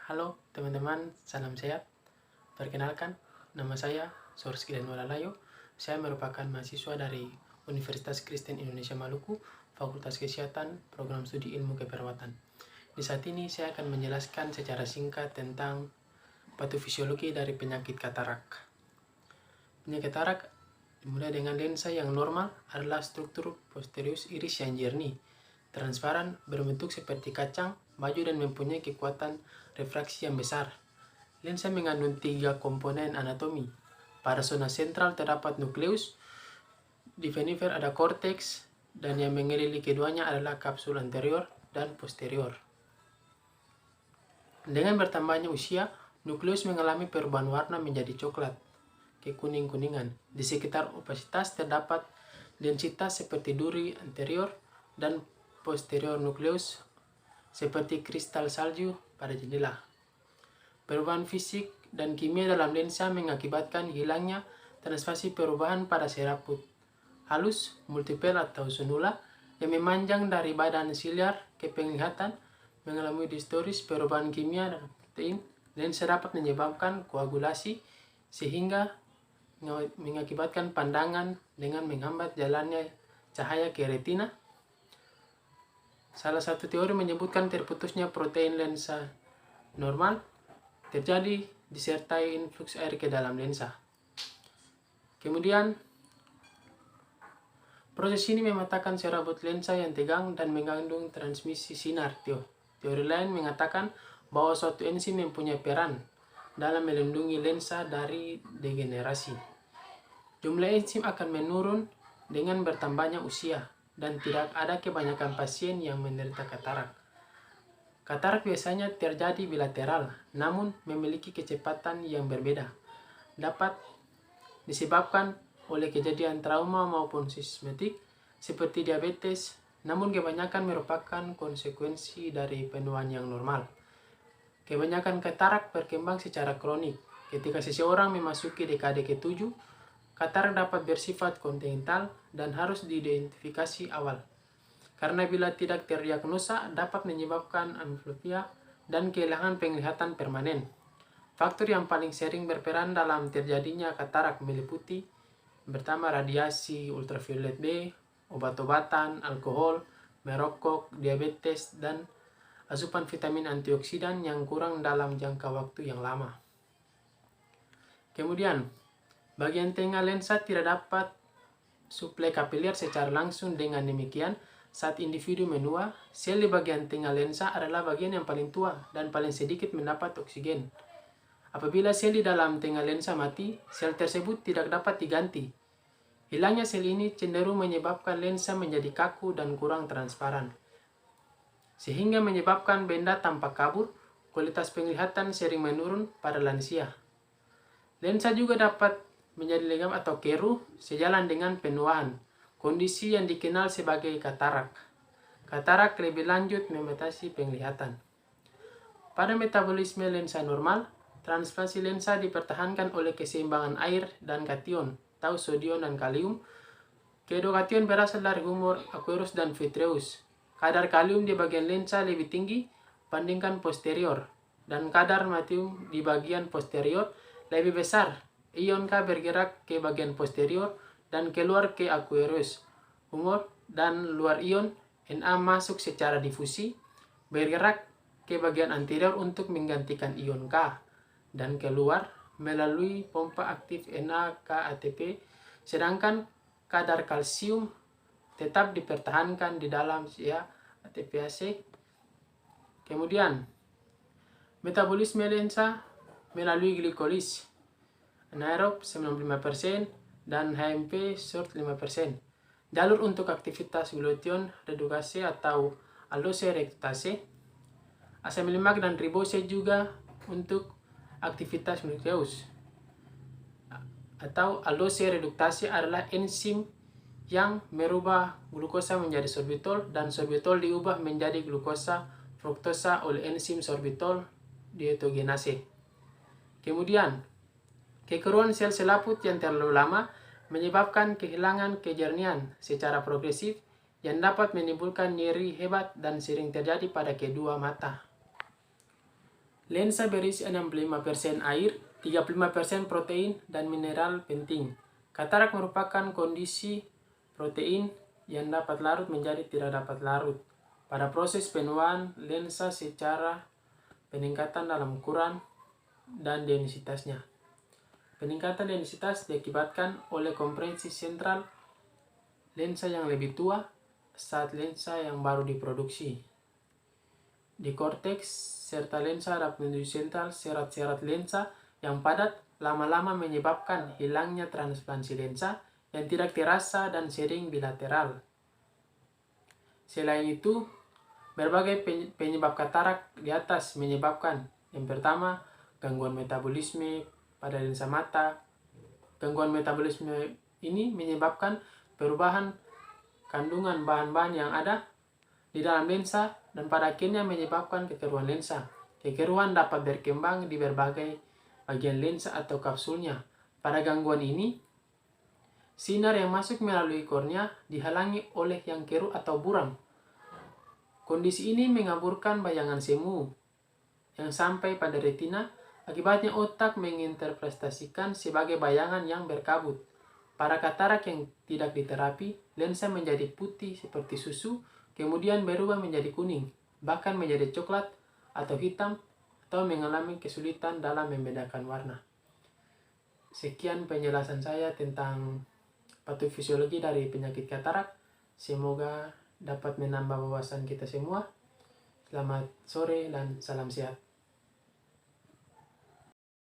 Halo teman-teman, salam sehat. Perkenalkan, nama saya Sorski dan Walalayo. Saya merupakan mahasiswa dari Universitas Kristen Indonesia Maluku, Fakultas Kesehatan, Program Studi Ilmu Keperawatan. Di saat ini saya akan menjelaskan secara singkat tentang patofisiologi dari penyakit katarak. Penyakit katarak dimulai dengan lensa yang normal adalah struktur posterius iris yang jernih, transparan, berbentuk seperti kacang, maju dan mempunyai kekuatan refraksi yang besar. Lensa mengandung 3 komponen anatomi. Pada zona sentral terdapat nukleus, di veniver ada korteks, dan yang mengelilingi keduanya adalah kapsul anterior dan posterior. Dengan bertambahnya usia, nukleus mengalami perubahan warna menjadi coklat ke kuning-kuningan. Di sekitar opasitas terdapat densitas seperti duri anterior dan posterior nukleus seperti kristal salju pada jendela. Perubahan fisik dan kimia dalam lensa mengakibatkan hilangnya transvasi perubahan pada serabut halus, multipel atau sonula yang memanjang dari badan siliar ke penglihatan, mengalami distoris perubahan kimia dan protein. Lensa dapat menyebabkan koagulasi sehingga mengakibatkan pandangan dengan menghambat jalannya cahaya ke retina. Salah satu teori menyebutkan terputusnya protein lensa normal terjadi disertai influx air ke dalam lensa. Kemudian, proses ini mematahkan serabut lensa yang tegang dan mengandung transmisi sinar. Teori lain mengatakan bahwa suatu enzim mempunyai peran dalam melindungi lensa dari degenerasi. Jumlah enzim akan menurun dengan bertambahnya usia dan tidak ada kebanyakan pasien yang menderita katarak. Katarak biasanya terjadi bilateral, namun memiliki kecepatan yang berbeda. Dapat disebabkan oleh kejadian trauma maupun sistematik seperti diabetes, namun kebanyakan merupakan konsekuensi dari penuaan yang normal. Kebanyakan katarak berkembang secara kronik. Ketika seseorang memasuki dekade ke-7, katarak dapat bersifat kontinental dan harus diidentifikasi awal. Karena bila tidak terdiagnosa dapat menyebabkan ambliopia dan kehilangan penglihatan permanen. Faktor yang paling sering berperan dalam terjadinya katarak meliputi pertama radiasi ultraviolet B, obat-obatan, alkohol, merokok, diabetes, dan asupan vitamin antioksidan yang kurang dalam jangka waktu yang lama. Kemudian, bagian tengah lensa tidak dapat suplai kapiler secara langsung. Dengan demikian, saat individu menua, sel di bagian tengah lensa adalah bagian yang paling tua dan paling sedikit mendapat oksigen. Apabila sel di dalam tengah lensa mati, sel tersebut tidak dapat diganti. Hilangnya sel ini cenderung menyebabkan lensa menjadi kaku dan kurang transparan, sehingga menyebabkan benda tampak kabur. Kualitas penglihatan sering menurun pada lansia. Lensa juga dapat menjadi legam atau keruh sejalan dengan penuaan, kondisi yang dikenal sebagai katarak. Katarak lebih lanjut membatasi penglihatan. Pada metabolisme lensa normal, transparansi lensa dipertahankan oleh keseimbangan air dan kation, atau sodium dan kalium. Kedua kation berasal dari humor aqueous dan vitreous. Kadar kalium di bagian lensa lebih tinggi bandingkan posterior, dan kadar natrium di bagian posterior lebih besar. Ion K bergerak ke bagian posterior dan keluar ke aqueous humor, dan luar ion Na masuk secara difusi, bergerak ke bagian anterior untuk menggantikan ion K dan keluar melalui pompa aktif NAK-ATP, sedangkan kadar kalsium tetap dipertahankan di dalam ATPase. Kemudian, metabolisme lensa melalui glikolis anaerob 95% dan HMP short 5%. Jalur untuk aktivitas glution redukase atau aldose reduktase, asam lemak dan ribose juga untuk aktivitas nukleus. Atau aldose reduktase adalah enzim yang merubah glukosa menjadi sorbitol, dan sorbitol diubah menjadi glukosa fruktosa oleh enzim sorbitol dehidrogenase. Kemudian, kekeruan sel selaput yang terlalu lama menyebabkan kehilangan kejernihan secara progresif yang dapat menimbulkan nyeri hebat dan sering terjadi pada kedua mata. Lensa berisi 65% air, 35% protein, dan mineral penting. Katarak merupakan kondisi protein yang dapat larut menjadi tidak dapat larut. Pada proses penuaan lensa secara peningkatan dalam ukuran dan densitasnya. Peningkatan densitas diakibatkan oleh kompresi sentral lensa yang lebih tua saat lensa yang baru diproduksi. Di korteks serta lensa rabdoid sentral, serat-serat lensa yang padat lama-lama menyebabkan hilangnya transparansi lensa yang tidak terasa dan sering bilateral. Selain itu, berbagai penyebab katarak di atas menyebabkan: yang pertama, gangguan metabolisme pada lensa mata. Gangguan metabolisme ini menyebabkan perubahan kandungan bahan-bahan yang ada di dalam lensa dan pada akhirnya menyebabkan kekeruhan lensa. Kekeruhan dapat berkembang di berbagai bagian lensa atau kapsulnya. Pada gangguan ini, sinar yang masuk melalui kornea dihalangi oleh yang keruh atau buram. Kondisi ini mengaburkan bayangan semu yang sampai pada retina. Akibatnya otak menginterpretasikan sebagai bayangan yang berkabut. Pada katarak yang tidak diterapi, lensa menjadi putih seperti susu, kemudian berubah menjadi kuning, bahkan menjadi coklat atau hitam, atau mengalami kesulitan dalam membedakan warna. Sekian penjelasan saya tentang patofisiologi dari penyakit katarak. Semoga dapat menambah wawasan kita semua. Selamat sore dan salam sehat.